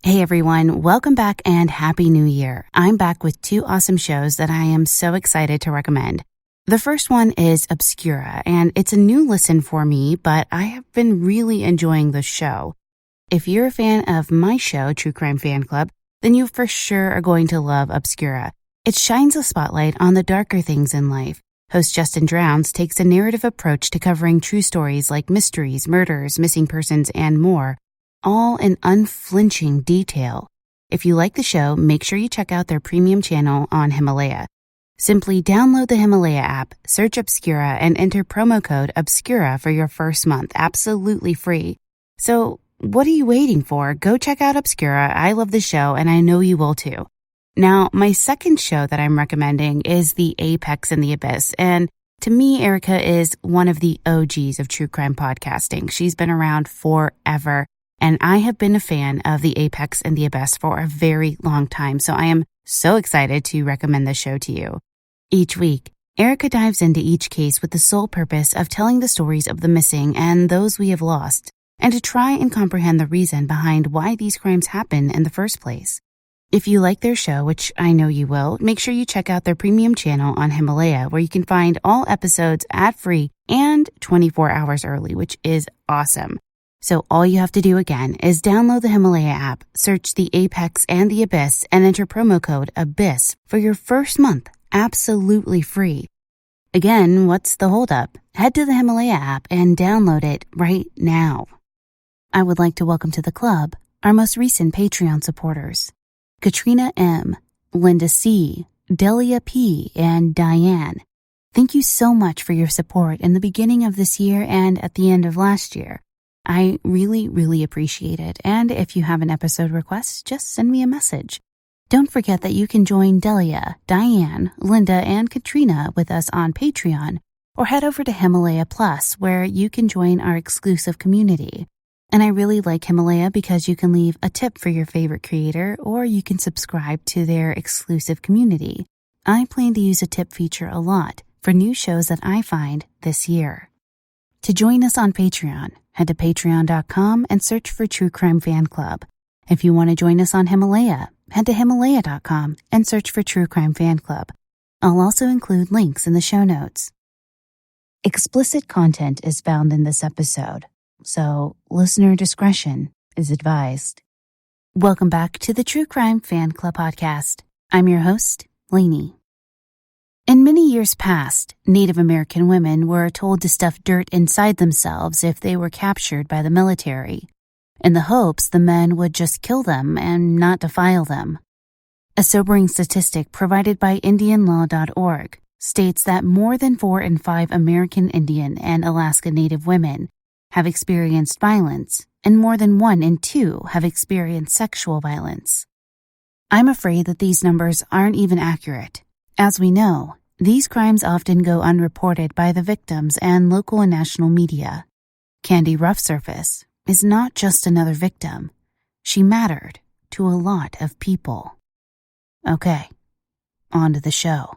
Hey everyone, welcome back and Happy New Year. I'm back with two awesome shows that I am so excited to recommend. The first one is Obscura, and it's a new listen for me, but I have been really enjoying the show. If you're a fan of my show, True Crime Fan Club, then you for sure are going to love Obscura. It shines a spotlight on the darker things in life. Host Justin Drowns takes a narrative approach to covering true stories like mysteries, murders, missing persons, and more, all in unflinching detail. If you like the show, make sure you check out their premium channel on Himalaya. Simply download the Himalaya app, search Obscura, and enter promo code Obscura for your first month, absolutely free. So, what are you waiting for? Go check out Obscura. I love the show, and I know you will too. Now, my second show that I'm recommending is The Apex and the Abyss, and to me, Erica is one of the OGs of true crime podcasting. She's been around forever. And I have been a fan of The Apex and the Abyss for a very long time, so I am so excited to recommend this show to you. Each week, Erica dives into each case with the sole purpose of telling the stories of the missing and those we have lost, and to try and comprehend the reason behind why these crimes happen in the first place. If you like their show, which I know you will, make sure you check out their premium channel on Himalaya, where you can find all episodes ad-free and 24 hours early, which is awesome. So all you have to do again is download the Himalaya app, search The Apex and the Abyss, and enter promo code ABYSS for your first month, absolutely free. Again, what's the holdup? Head to the Himalaya app and download it right now. I would like to welcome to the club our most recent Patreon supporters, Katrina M., Linda C., Delia P., and Diane. Thank you so much for your support in the beginning of this year and at the end of last year. I really appreciate it, and if you have an episode request, just send me a message. Don't forget that you can join Delia, Diane, Linda, and Katrina with us on Patreon, or head over to Himalaya Plus, where you can join our exclusive community. And I really like Himalaya because you can leave a tip for your favorite creator, or you can subscribe to their exclusive community. I plan to use a tip feature a lot for new shows that I find this year. To join us on Patreon, head to patreon.com and search for True Crime Fan Club. If you want to join us on Himalaya, head to himalaya.com and search for True Crime Fan Club. I'll also include links in the show notes. Explicit content is found in this episode, so listener discretion is advised. Welcome back to the True Crime Fan Club podcast. I'm your host, Lanie. In many years past, Native American women were told to stuff dirt inside themselves if they were captured by the military, in the hopes the men would just kill them and not defile them. A sobering statistic provided by IndianLaw.org states that more than 4 in 5 American Indian and Alaska Native women have experienced violence, and more than 1 in 2 have experienced sexual violence. I'm afraid that these numbers aren't even accurate. As we know, these crimes often go unreported by the victims and local and national media. Candi Rough Surface is not just another victim. She mattered to a lot of people. Okay, on to the show.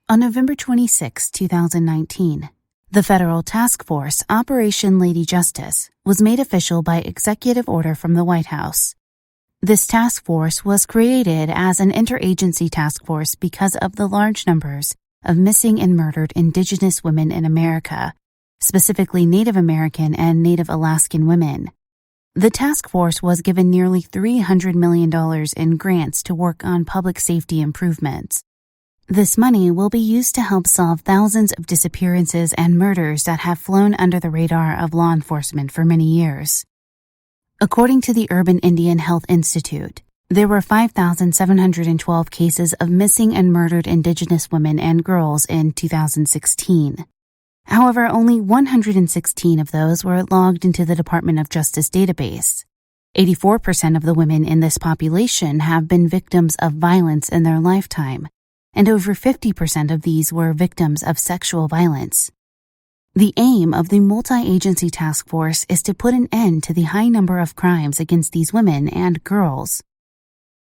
On November 26, 2019, the federal task force Operation Lady Justice was made official by executive order from the White House. This task force was created as an interagency task force because of the large numbers of missing and murdered Indigenous women in America, specifically Native American and Native Alaskan women. The task force was given nearly $300 million in grants to work on public safety improvements. This money will be used to help solve thousands of disappearances and murders that have flown under the radar of law enforcement for many years. According to the Urban Indian Health Institute, there were 5,712 cases of missing and murdered Indigenous women and girls in 2016. However, only 116 of those were logged into the Department of Justice database. 84% of the women in this population have been victims of violence in their lifetime, and over 50% of these were victims of sexual violence. The aim of the multi-agency task force is to put an end to the high number of crimes against these women and girls.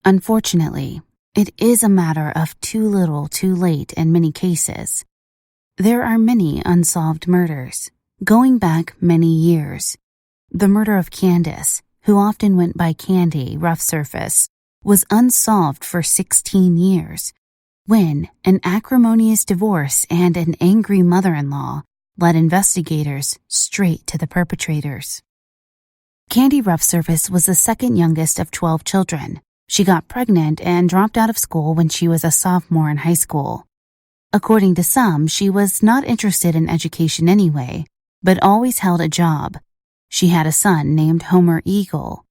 Unfortunately, It is a matter of too little too late in many cases. There are many unsolved murders, going back many years. The murder of Candace, who often went by Candi Rough Surface, was unsolved for 16 years, when an acrimonious divorce and an angry mother-in-law led investigators straight to the perpetrators. Candi Rough Surface was the second youngest of 12 children. She got pregnant and dropped out of school when she was a sophomore in high school. According to some, she was not interested in education anyway, but always held a job. She had a son named Homer Eagle.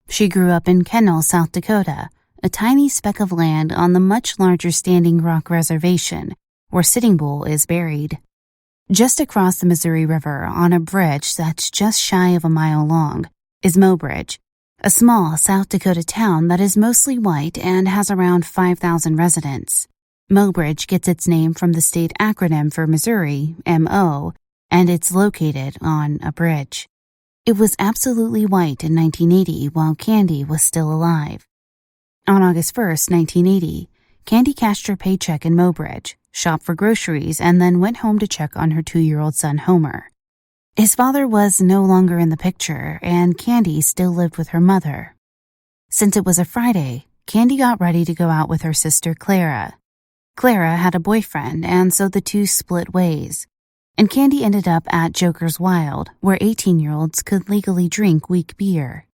She grew up in Kennel, South Dakota, a tiny speck of land on the much larger Standing Rock Reservation, where Sitting Bull is buried. Just across the Missouri River, on a bridge that's just shy of a mile long, is Mobridge, a small South Dakota town that is mostly white and has around 5,000 residents. Mobridge gets its name from the state acronym for Missouri, MO, and it's located on a bridge. It was absolutely white in 1980 while Candi was still alive. On August 1st, 1980, Candi cashed her paycheck in Mobridge, shopped for groceries, and then went home to check on her 2-year-old son Homer. His father was no longer in the picture, and Candi still lived with her mother. Since it was a Friday, Candi got ready to go out with her sister Clara. Clara had a boyfriend, and so the two split ways. And Candi ended up at Joker's Wild, where 18-year-olds could legally drink weak beer.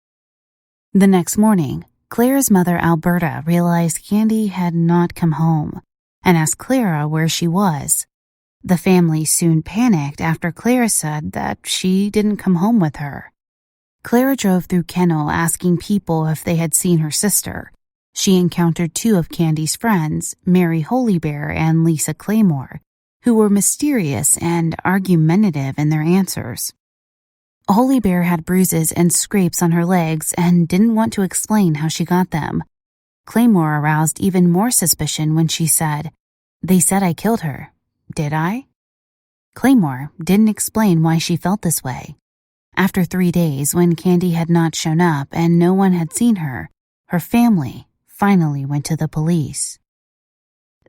The next morning, Clara's mother Alberta realized Candi had not come home and asked Clara where she was. The family soon panicked after Clara said that she didn't come home with her. Clara drove through Kennel asking people if they had seen her sister. She encountered 2 of Candi's friends, Mary Holybear and Lisa Claymore, who were mysterious and argumentative in their answers. Holybear had bruises and scrapes on her legs and didn't want to explain how she got them. Claymore aroused even more suspicion when she said, "They said I killed her. Did I?" Claymore didn't explain why she felt this way. After 3 days, when Candi had not shown up and no one had seen her, her family finally went to the police.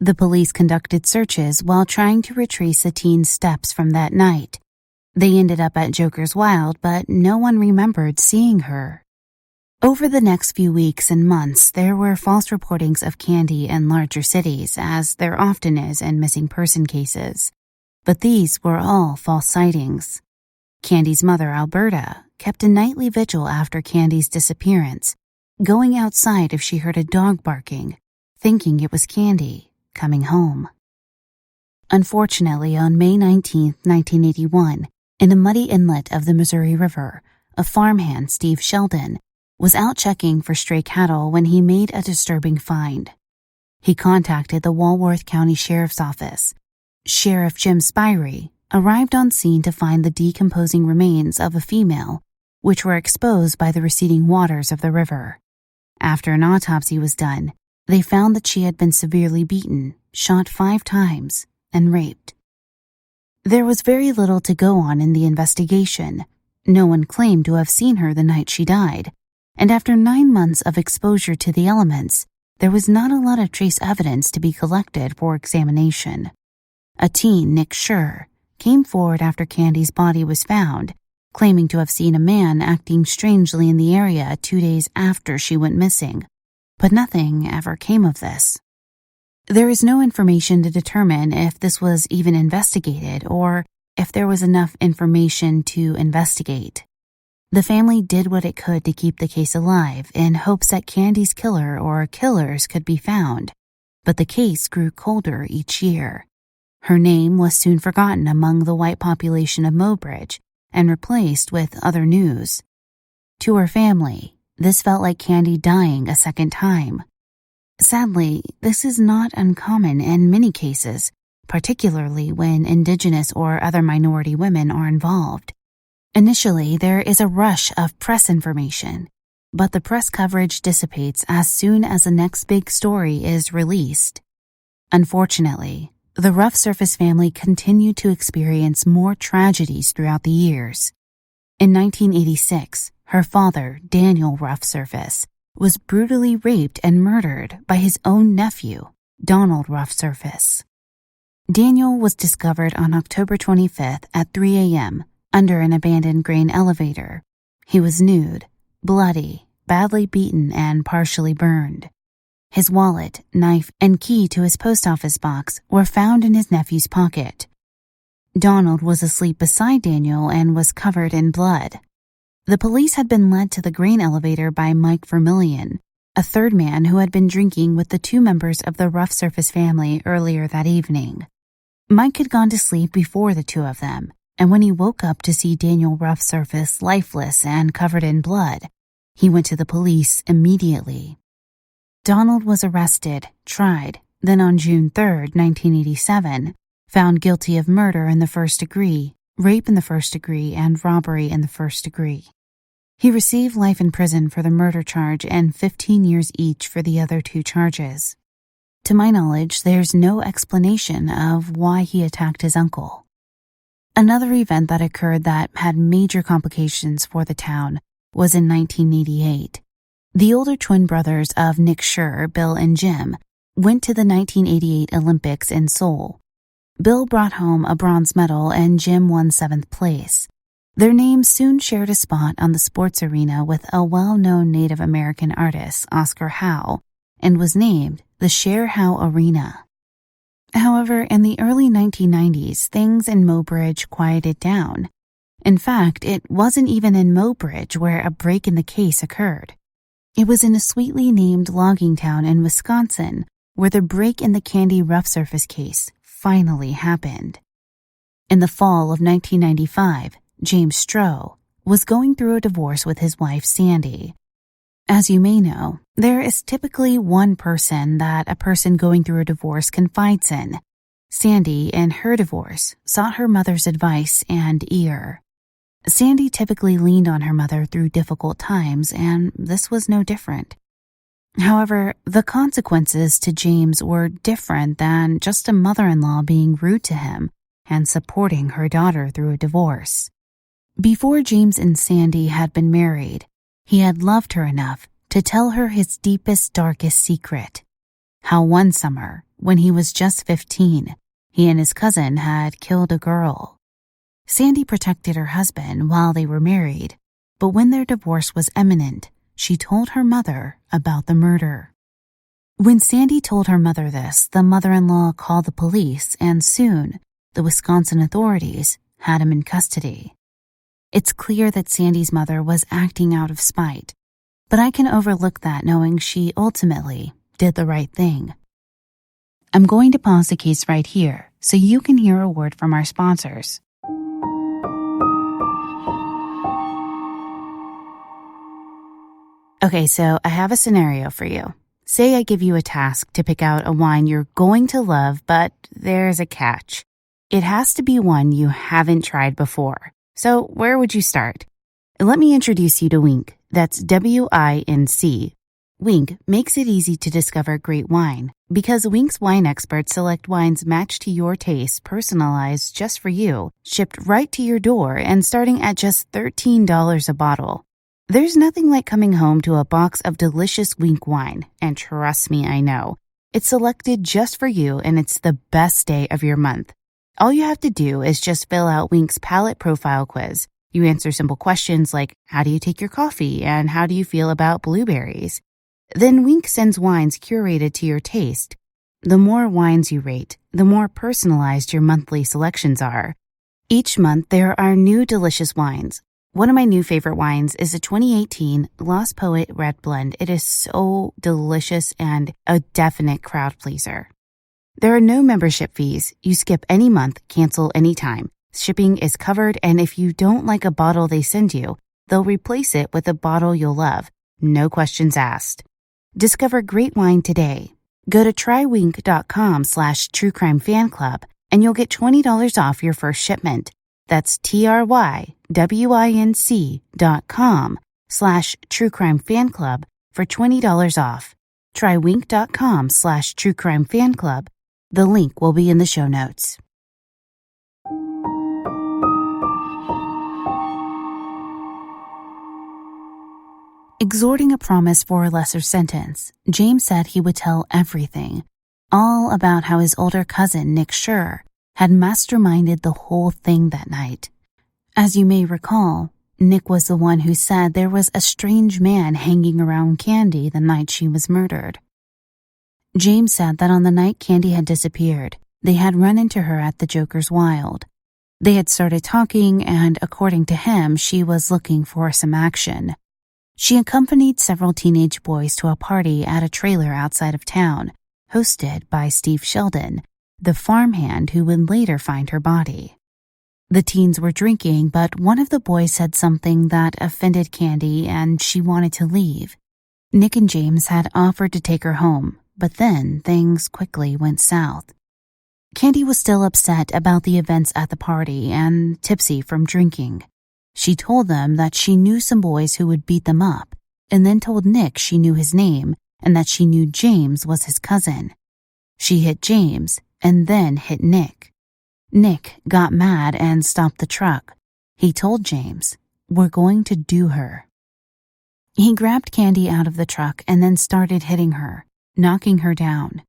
The police conducted searches while trying to retrace the teen's steps from that night. They ended up at Joker's Wild, but no one remembered seeing her. Over the next few weeks and months, there were false reportings of Candi in larger cities, as there often is in missing person cases. But these were all false sightings. Candi's mother, Alberta, kept a nightly vigil after Candi's disappearance, going outside if she heard a dog barking, thinking it was Candi coming home. Unfortunately, on May 19, 1981, in a muddy inlet of the Missouri River, a farmhand, Steve Sheldon, was out checking for stray cattle when he made a disturbing find. He contacted the Walworth County Sheriff's Office. Sheriff Jim Spirey arrived on scene to find the decomposing remains of a female, which were exposed by the receding waters of the river. After an autopsy was done, they found that she had been severely beaten, shot 5 times, and raped. There was very little to go on in the investigation. No one claimed to have seen her the night she died, and after 9 months of exposure to the elements, there was not a lot of trace evidence to be collected for examination. A teen, Nick Schur, came forward after Candi's body was found, claiming to have seen a man acting strangely in the area 2 days after she went missing, but nothing ever came of this. There is no information to determine if this was even investigated or if there was enough information to investigate. The family did what it could to keep the case alive in hopes that Candi's killer or killers could be found, but the case grew colder each year. Her name was soon forgotten among the white population of Mobridge and replaced with other news. To her family, this felt like Candi dying a second time. Sadly, this is not uncommon in many cases, particularly when Indigenous or other minority women are involved. Initially, there is a rush of press information, but the press coverage dissipates as soon as the next big story is released. Unfortunately, the Rough Surface family continued to experience more tragedies throughout the years. In 1986, her father, Daniel Rough Surface, was brutally raped and murdered by his own nephew, Donald Rough Surface. Daniel was discovered on October 25th at 3 a.m. under an abandoned grain elevator. He was nude, bloody, badly beaten, and partially burned. His wallet, knife, and key to his post office box were found in his nephew's pocket. Donald was asleep beside Daniel and was covered in blood. The police had been led to the grain elevator by Mike Vermillion, a third man who had been drinking with the two members of the Rough Surface family earlier that evening. Mike had gone to sleep before the two of them, and when he woke up to see Daniel Rough Surface lifeless and covered in blood, he went to the police immediately. Donald was arrested, tried, then on June 3, 1987, found guilty of murder in the first degree, rape in the first degree, and robbery in the first degree. He received life in prison for the murder charge and 15 years each for the other two charges. To my knowledge, there's no explanation of why he attacked his uncle. Another event that occurred that had major complications for the town was in 1988. The older twin brothers of Nick Schur, Bill and Jim, went to the 1988 Olympics in Seoul. Bill brought home a bronze medal and Jim won 7th place. Their names soon shared a spot on the sports arena with a well-known Native American artist, Oscar Howe, and was named the Cher Howe Arena. However, in the early 1990s, things in Mobridge quieted down. In fact, it wasn't even in Mobridge where a break in the case occurred. It was in a sweetly named logging town in Wisconsin where the break in the Candi Rough Surface case finally happened. In the fall of 1995, James Stroh was going through a divorce with his wife Sandy. As you may know, there is typically one person that a person going through a divorce confides in. Sandy, in her divorce, sought her mother's advice and ear. Sandy typically leaned on her mother through difficult times, and this was no different. However, the consequences to James were different than just a mother-in-law being rude to him and supporting her daughter through a divorce. Before James and Sandy had been married, he had loved her enough to tell her his deepest, darkest secret. How one summer, when he was just 15, he and his cousin had killed a girl. Sandy protected her husband while they were married, but when their divorce was imminent, she told her mother about the murder. When Sandy told her mother this, the mother-in-law called the police, and soon, the Wisconsin authorities had him in custody. It's clear that Sandy's mother was acting out of spite, but I can overlook that knowing she ultimately did the right thing. I'm going to pause the case right here so you can hear a word from our sponsors. Okay, so I have a scenario for you. Say I give you a task to pick out a wine you're going to love, but there's a catch. It has to be one you haven't tried before. So where would you start? Let me introduce you to WINC. That's WINC. WINC makes it easy to discover great wine because WINC's wine experts select wines matched to your taste, personalized just for you, shipped right to your door, and starting at just $13 a bottle. There's nothing like coming home to a box of delicious WINC wine, and trust me, I know. It's selected just for you, and it's the best day of your month. All you have to do is just fill out WINC's palate profile quiz. You answer simple questions like, how do you take your coffee, and how do you feel about blueberries? Then WINC sends wines curated to your taste. The more wines you rate, the more personalized your monthly selections are. Each month, there are new delicious wines. One of my new favorite wines is a 2018 Lost Poet Red Blend. It is so delicious and a definite crowd pleaser. There are no membership fees. You skip any month, cancel anytime. Shipping is covered, and if you don't like a bottle they send you, they'll replace it with a bottle you'll love. No questions asked. Discover great wine today. Go to trywinc.com/truecrimefanclub and you'll get $20 off your first shipment. That's trywinc.com/truecrimefanclub for $20 off. Trywinc.com/truecrimefanclub. The link will be in the show notes. Extorting a promise for a lesser sentence, James said he would tell everything, all about how his older cousin, Nick Schur, had masterminded the whole thing that night. As you may recall, Nick was the one who said there was a strange man hanging around Candi the night she was murdered. James said that on the night Candi had disappeared, they had run into her at the Joker's Wild. They had started talking, and according to him, she was looking for some action. She accompanied several teenage boys to a party at a trailer outside of town, hosted by Steve Sheldon, the farmhand who would later find her body. The teens were drinking, but one of the boys said something that offended Candi and she wanted to leave. Nick and James had offered to take her home, but then things quickly went south. Candi was still upset about the events at the party and tipsy from drinking. She told them that she knew some boys who would beat them up, and then told Nick she knew his name and that she knew James was his cousin. She hit James and then hit Nick. Nick got mad and stopped the truck. He told James, "We're going to do her." He grabbed Candi out of the truck and then started hitting her, knocking her down.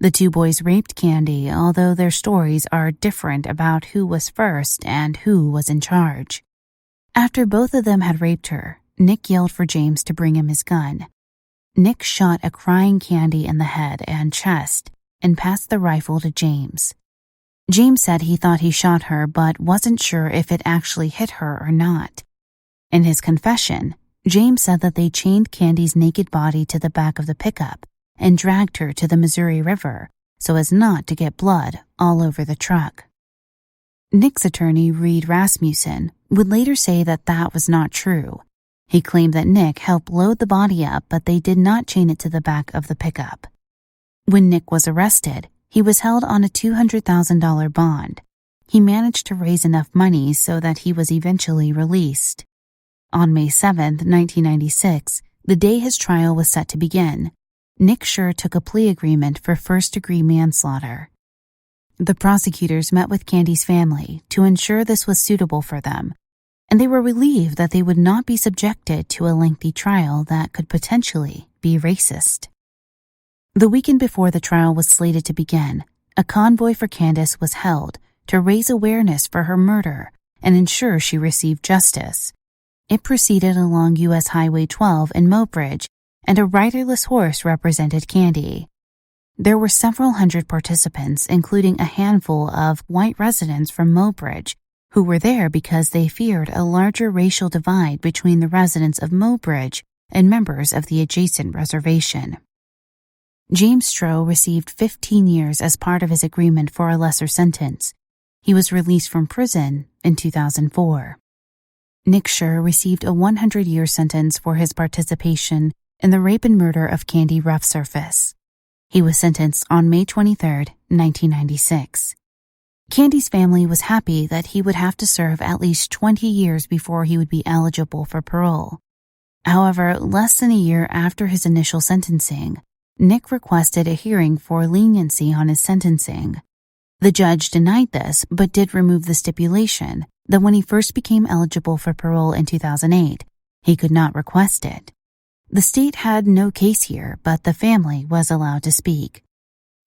The two boys raped Candi, although their stories are different about who was first and who was in charge. After both of them had raped her, Nick yelled for James to bring him his gun. Nick shot a crying Candi in the head and chest and passed the rifle to James. James said he thought he shot her but wasn't sure if it actually hit her or not. In his confession, James said that they chained Candi's naked body to the back of the pickup and dragged her to the Missouri River so as not to get blood all over the truck. Nick's attorney, Reed Rasmussen, would later say that that was not true. He claimed that Nick helped load the body up, but they did not chain it to the back of the pickup. When Nick was arrested, he was held on a $200,000 bond. He managed to raise enough money so that he was eventually released. On May 7, 1996, the day his trial was set to begin, Nick Schur took a plea agreement for first-degree manslaughter. The prosecutors met with Candi's family to ensure this was suitable for them, and they were relieved that they would not be subjected to a lengthy trial that could potentially be racist. The weekend before the trial was slated to begin, a convoy for Candace was held to raise awareness for her murder and ensure she received justice. It proceeded along U.S. Highway 12 in Mobridge, and a riderless horse represented Candi. There were several hundred participants, including a handful of white residents from Mobridge, who were there because they feared a larger racial divide between the residents of Mobridge and members of the adjacent reservation. James Stroh received 15 years as part of his agreement for a lesser sentence. He was released from prison in 2004. Nick Schur received a 100-year sentence for his participation in the rape and murder of Candi Rough Surface. He was sentenced on May 23, 1996. Candi's family was happy that he would have to serve at least 20 years before he would be eligible for parole. However, less than a year after his initial sentencing, Nick requested a hearing for leniency on his sentencing. The judge denied this, but did remove the stipulation that when he first became eligible for parole in 2008, he could not request it. The state had no case here, but the family was allowed to speak.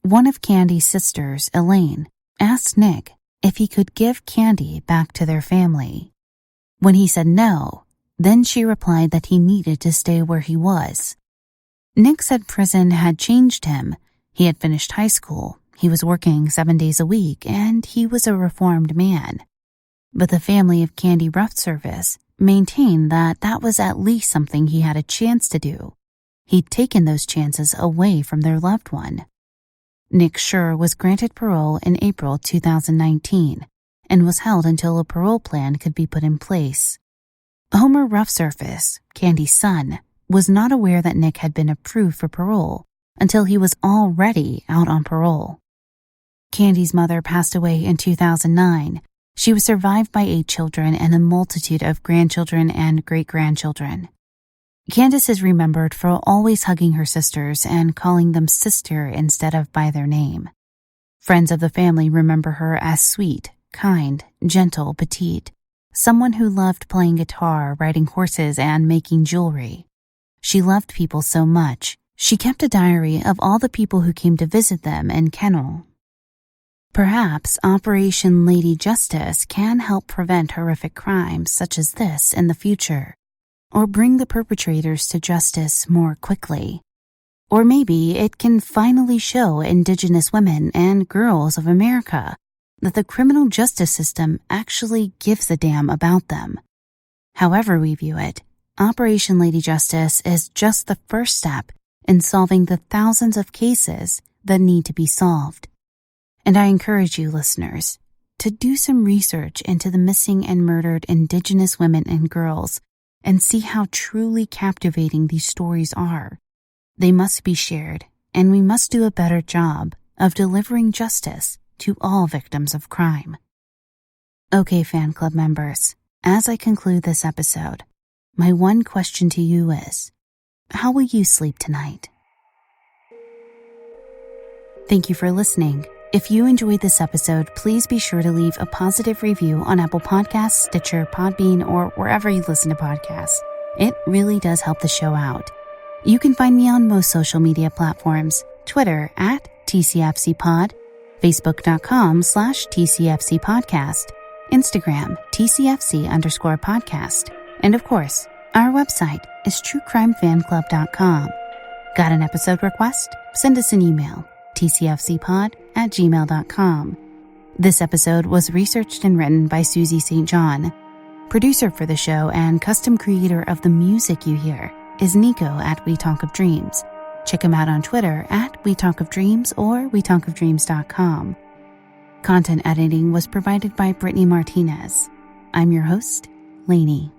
One of Candi's sisters, Elaine, asked Nick if he could give Candi back to their family. When he said no, then she replied that he needed to stay where he was. Nick said prison had changed him. He had finished high school, he was working 7 days a week, and he was a reformed man. But the family of Candi Rough Surface maintained that that was at least something he had a chance to do. He'd taken those chances away from their loved one. Nick Schur was granted parole in April 2019 and was held until a parole plan could be put in place. Homer Rough Surface, Candi's son, was not aware that Nick had been approved for parole until he was already out on parole. Candi's mother passed away in 2009. She was survived by 8 children and a multitude of grandchildren and great-grandchildren. Candace is remembered for always hugging her sisters and calling them sister instead of by their name. Friends of the family remember her as sweet, kind, gentle, petite, someone who loved playing guitar, riding horses, and making jewelry. She loved people so much, she kept a diary of all the people who came to visit them in kennel. Perhaps Operation Lady Justice can help prevent horrific crimes such as this in the future, or bring the perpetrators to justice more quickly. Or maybe it can finally show Indigenous women and girls of America that the criminal justice system actually gives a damn about them. However we view it, Operation Lady Justice is just the first step in solving the thousands of cases that need to be solved. And I encourage you, listeners, to do some research into the missing and murdered Indigenous women and girls and see how truly captivating these stories are. They must be shared, and we must do a better job of delivering justice to all victims of crime. Okay, fan club members, as I conclude this episode, my one question to you is, how will you sleep tonight? Thank you for listening. If you enjoyed this episode, please be sure to leave a positive review on Apple Podcasts, Stitcher, Podbean, or wherever you listen to podcasts. It really does help the show out. You can find me on most social media platforms, Twitter at TCFCPod, Facebook.com/TCFCPodcast, Instagram TCFC_podcast, and of course, our website is TrueCrimeFanClub.com. Got an episode request? Send us an email, tcfcpod@gmail.com. This episode was researched and written by Suzy St. John. Producer for the show and custom creator of the music you hear is Nico at We Talk of Dreams. Check him out on Twitter at We Talk of Dreams or WeTalkOfDreams.com. Content editing was provided by Brittney Martinez. I'm your host, Lanie.